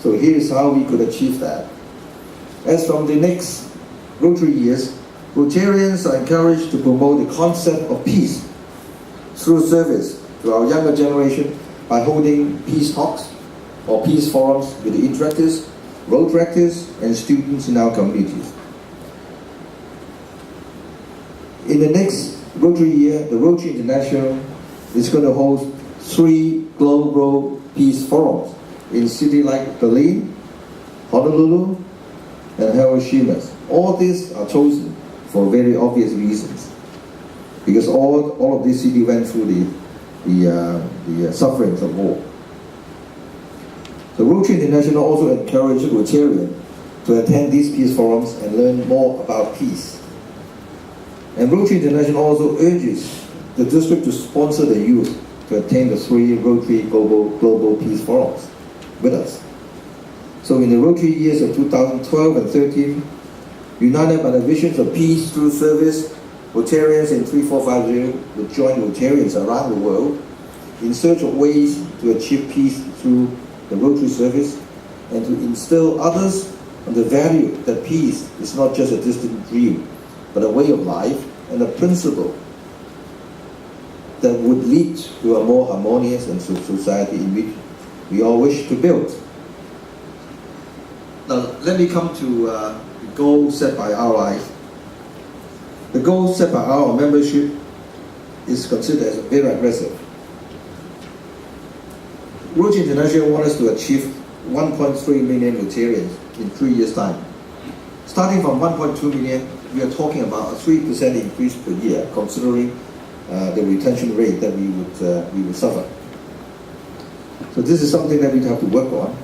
So here's how we could achieve that. As from the next Rotary years, Rotarians are encouraged to promote the concept of peace through service to our younger generation by holding peace talks or peace forums with the interactors, Rotaractors, and students in our communities. In the next Rotary year, the Rotary International is going to host 3 global peace forums in cities like Berlin, Honolulu, and Hiroshima. All these are chosen for very obvious reasons, because all of these cities went through the sufferings of war. The Rotary International also encouraged Rotarians to attend these peace forums and learn more about peace. And Rotary International also urges the district to sponsor the youth to attend the 3 Rotary Global Peace Forums with us. So in the Rotary years of 2012 and 13, united by the visions of peace through service, Rotarians in 3450 would join Rotarians around the world in search of ways to achieve peace through the Rotary service and to instill others on the value that peace is not just a distant dream, but a way of life and a principle that would lead to a more harmonious and society in which we all wish to build. Now, let me come to the goal set by RIs. The goal set by our membership is considered as very aggressive. Rotary International wants us to achieve 1.3 million Rotarians in 3 years' time. Starting from 1.2 million, we are talking about a 3% increase per year, considering the retention rate that we would suffer. So this is something that we have to work on,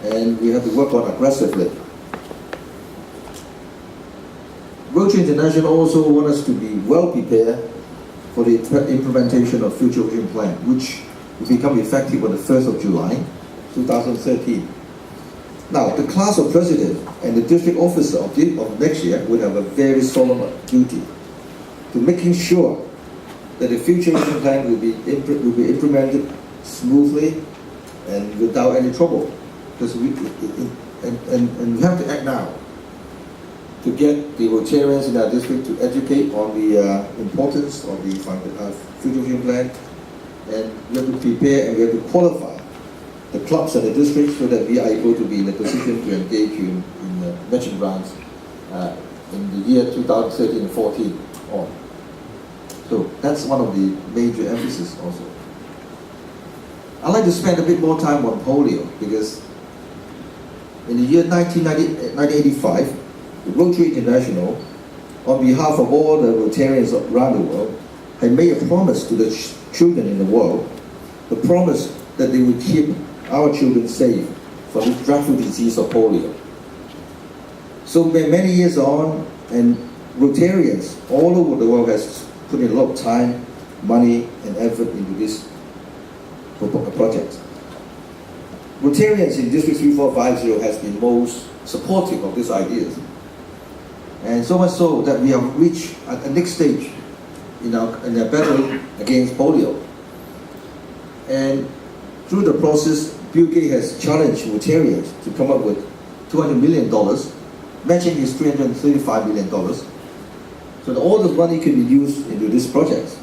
and we have to work on aggressively. Rotary International also wants us to be well prepared for the implementation of Future Vision Plan, which will become effective on the 1st of July, 2013. Now, the class of president and the district officer of next year will have a very solemn duty to making sure that the Future Vision Plan will be implemented smoothly and without any trouble. Because we have to act now to get the Rotarians in our district to educate on the importance of the Future Vision Plan, and we have to prepare and we have to qualify the clubs and the districts so that we are able to be in a position to engage in matching grants in the year 2013 and 14 on. So that's one of the major emphasis also. I'd like to spend a bit more time on polio, because in the year 1985, the Rotary International, on behalf of all the Rotarians around the world, had made a promise to the children in the world, the promise that they would keep our children safe from this dreadful disease of polio. So many years on, and Rotarians all over the world has put in a lot of time, money, and effort into this project. Rotarians in District 3450 has been most supportive of these ideas, and so much so that we have reached a next stage in our battle against polio. And through the process, Bill Gates has challenged Rotarians to come up with $200 million, matching his $335 million, so that all the money can be used into this project.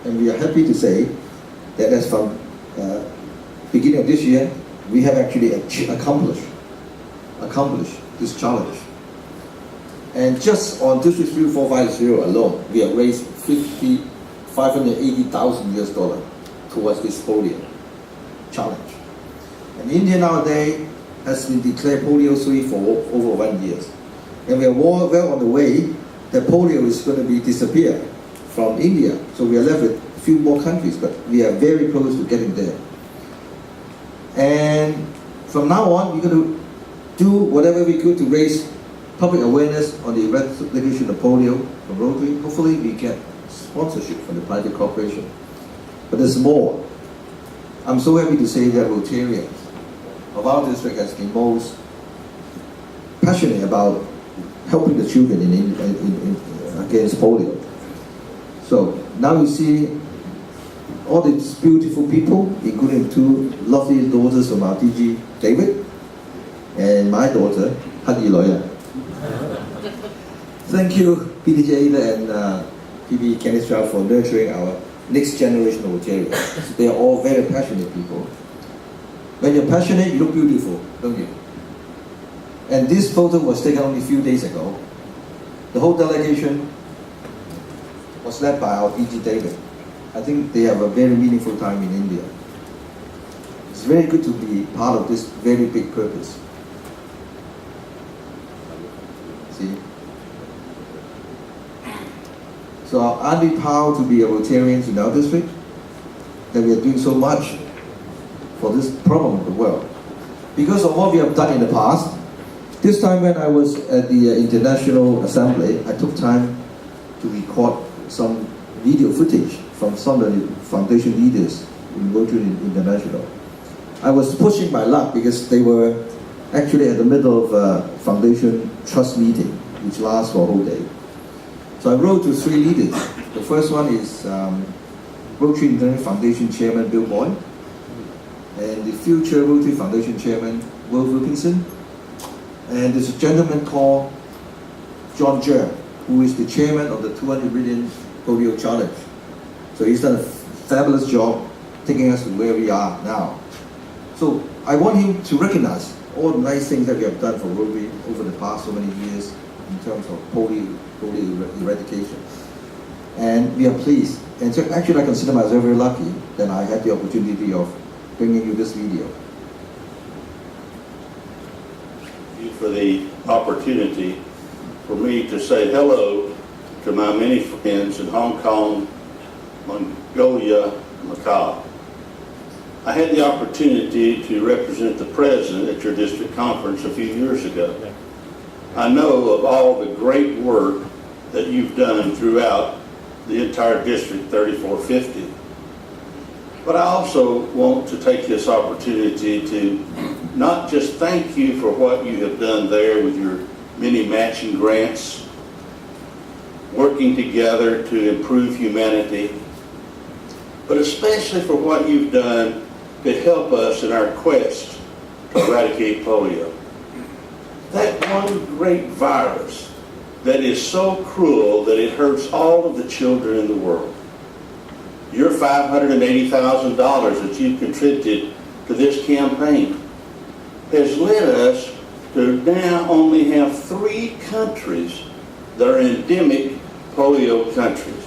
And we are happy to say that as from beginning of this year, we have actually accomplished this challenge. And just on District 3450 alone, we have raised $580,000 towards this polio challenge. And India nowadays has been declared polio-free for over 1 year. And we are well on the way that polio is going to be disappear from India. So we are left with a few more countries, but we are very close to getting there. And from now on, we're going to do whatever we could to raise public awareness on the eradication of polio from Rotary. Hopefully we get sponsorship from the private corporation. But there's more. I'm so happy to say that Rotarians of our district has been most passionate about helping the children against polio. So now you see all these beautiful people, including 2 lovely daughters from our DG, David, and my daughter, Hadi Lawyer. Thank you, PTJ and PB Kenneth Wong for nurturing our next generation of Rotarians. They are all very passionate people. When you're passionate, you look beautiful, don't you? And this photo was taken only a few days ago. The whole delegation was led by our PG David. I think they have a very meaningful time in India. It's very good to be part of this very big purpose. See? So aren't we proud to be a Rotarians in our district? That we are doing so much for this problem of the world. Because of what we have done in the past, this time when I was at the International Assembly, I took time to record some video footage from some of the foundation leaders in Rotary International. I was pushing my luck because they were actually at the middle of a foundation trust meeting, which lasts for a whole day. So I wrote to three leaders. The first one is Rotary International Foundation Chairman Bill Boyd, and the future Rotary Foundation Chairman Will Wilkinson, and there's a gentleman called John Jer, who is the chairman of the 200 million polio challenge. So he's done a fabulous job taking us to where we are now. So I want him to recognize all the nice things that we have done for Rotary over the past so many years in terms of polio eradication. And we are pleased. And so actually I consider myself very lucky that I had the opportunity of bringing you this video. For the opportunity for me to say hello to my many friends in Hong Kong, Mongolia, Macau. I had the opportunity to represent the president at your district conference a few years ago. I know of all the great work that you've done throughout the entire district 3450. But I also want to take this opportunity to not just thank you for what you have done there with your many matching grants, working together to improve humanity, but especially for what you've done to help us in our quest to eradicate polio. That one great virus that is so cruel that it hurts all of the children in the world. Your $580,000 that you've contributed to this campaign has led us to now only have 3 countries that are endemic polio countries: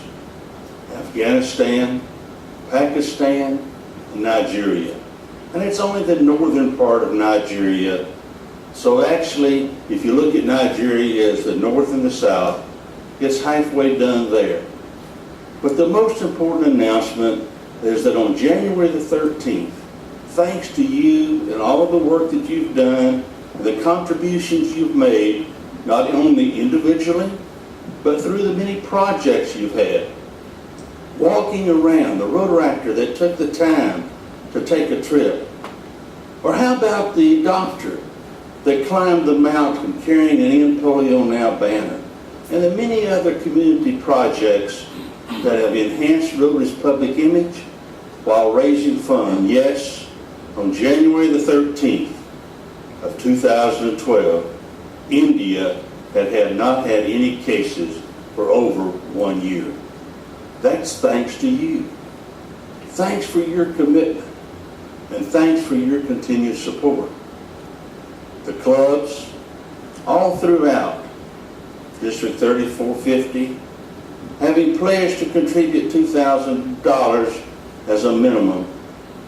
Afghanistan, Pakistan, and Nigeria. And it's only the northern part of Nigeria. So actually, if you look at Nigeria as the north and the south, it's halfway done there. But the most important announcement is that on January the 13th, thanks to you and all of the work that you've done, and the contributions you've made, not only individually, but through the many projects you've had, walking around, the Rotaractor that took the time to take a trip, or how about the doctor that climbed the mountain carrying an End Polio Now banner, and the many other community projects that have enhanced Rotary's public image while raising funds. Yes, on January the 13th of 2012, India had not had any cases for over 1 year. That's thanks to you. Thanks for your commitment, and thanks for your continued support. The clubs all throughout District 3450, having pledged to contribute $2,000 as a minimum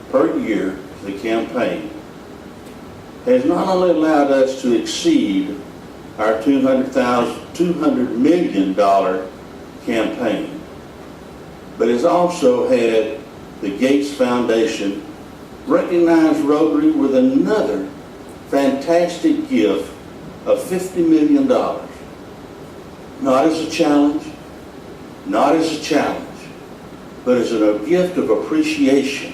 per year to the campaign, has not only allowed us to exceed our $200 million campaign, but has also had the Gates Foundation recognize Rotary with another fantastic gift of $50 million. Not as a challenge, not as a challenge, but as a gift of appreciation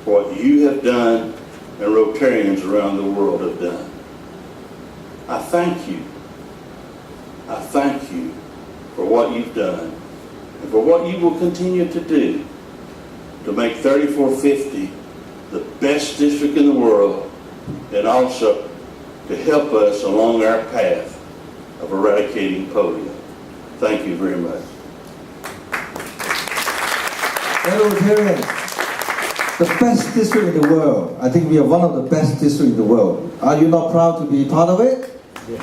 for what you have done and Rotarians around the world have done. I thank you. I thank you for what you've done and for what you will continue to do to make 3450 the best district in the world, and also to help us along our path of eradicating polio. Thank you very much. Fellow Rotarians, the best district in the world. I think we are one of the best districts in the world. Are you not proud to be part of it? Yes.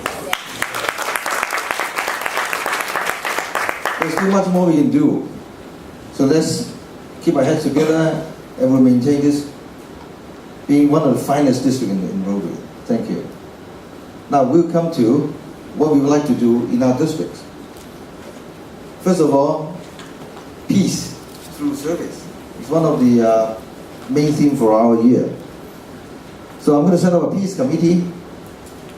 There's too much more we can do. So let's keep our heads together and we'll maintain this being one of the finest districts in Rotary. Thank you. Now we'll come to what we would like to do in our districts. First of all, peace through service. It's one of the main themes for our year. So I'm going to set up a peace committee,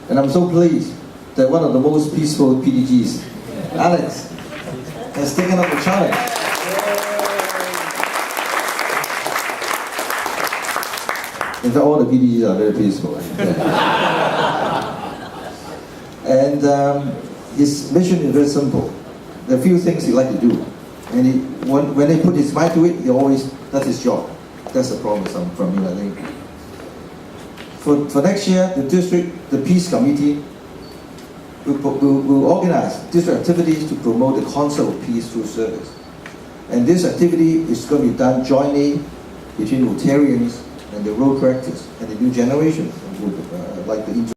and I'm so pleased that one of the most peaceful PDGs, Alex, has taken up the challenge. In fact, all the PDGs are very peaceful. And his mission is very simple. There are a few things he likes to do. And when they put his mind to it, he always does his job. That's the promise from him, I think. For next year, the district, the Peace Committee, will organize district activities to promote the concept of peace through service. And this activity is going to be done jointly between Rotarians and the road practice and the new generation, like the